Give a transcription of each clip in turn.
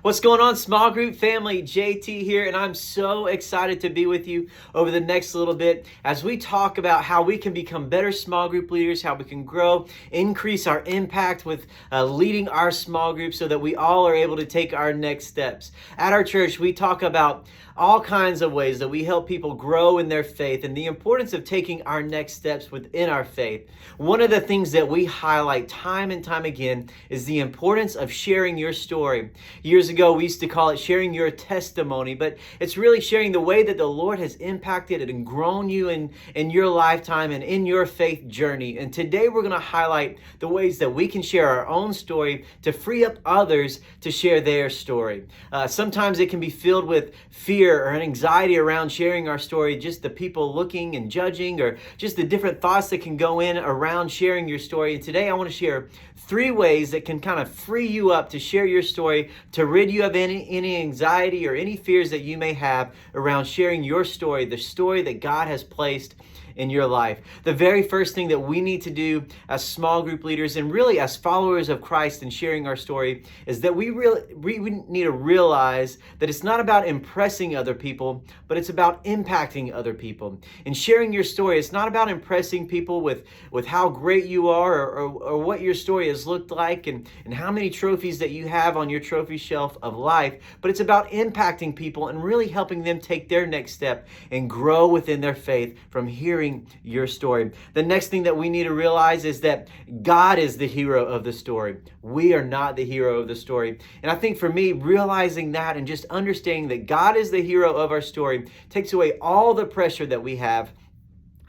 What's going on, small group family? JT here, and I'm so excited to be with you over the next little bit as we talk about how we can become better small group leaders, how we can grow, increase our impact with leading our small group so that we all are able to take our next steps. At our church, we talk about all kinds of ways that we help people grow in their faith and the importance of taking our next steps within our faith. One of the things that we highlight time and time again is the importance of sharing your story. Years ago, we used to call it sharing your testimony, but it's really sharing the way that the Lord has impacted and grown you in your lifetime and in your faith journey. And today we're going to highlight the ways that we can share our own story to free up others to share their story. Sometimes it can be filled with fear or an anxiety around sharing our story, just the people looking and judging, or just the different thoughts that can go in around sharing your story. And today I want to share 3 ways that can kind of free you up to share your story, to rid you of any anxiety or any fears that you may have around sharing your story, the story that God has placed in your life. The very first thing that we need to do as small group leaders and really as followers of Christ in sharing our story is that we need to realize that it's not about impressing other people, but it's about impacting other people. In sharing your story, it's not about impressing people with how great you are or what your story has looked like and how many trophies that you have on your trophy shelf of life, but it's about impacting people and really helping them take their next step and grow within their faith from hearing your story. The next thing that we need to realize is that God is the hero of the story. We are not the hero of the story. And I think for me, realizing that and just understanding that God is the hero of our story takes away all the pressure that we have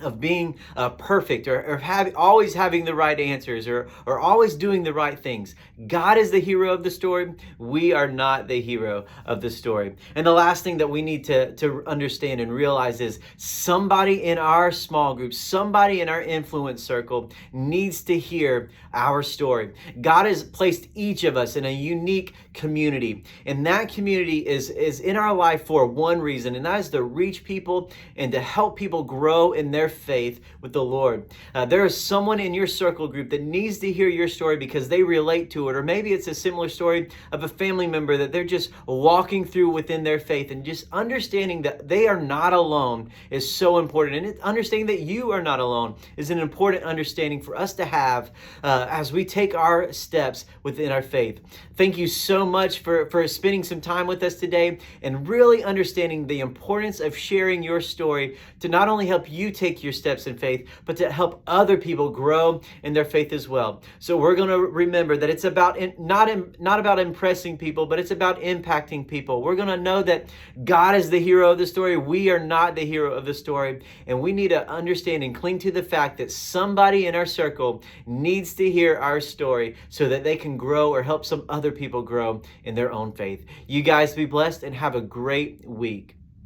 of being perfect or always having the right answers or always doing the right things. God is the hero of the story. We are not the hero of the story. And the last thing that we need to understand and realize is somebody in our small group, somebody in our influence circle needs to hear our story. God has placed each of us in a unique community, and that community is in our life for one reason, and that is to reach people and to help people grow in their faith with the Lord. There is someone in your circle group that needs to hear your story because they relate to it, or maybe it's a similar story of a family member that they're just walking through within their faith, and just understanding that they are not alone is so important. And understanding that you are not alone is an important understanding for us to have as we take our steps within our faith. Thank you so much for spending some time with us today and really understanding the importance of sharing your story to not only help you take your steps in faith, but to help other people grow in their faith as well. So we're going to remember that it's about not about impressing people, but it's about impacting people. We're going to know that God is the hero of the story. We are not the hero of the story, and we need to understand and cling to the fact that somebody in our circle needs to hear our story so that they can grow or help some other people grow in their own faith. You guys be blessed and have a great week.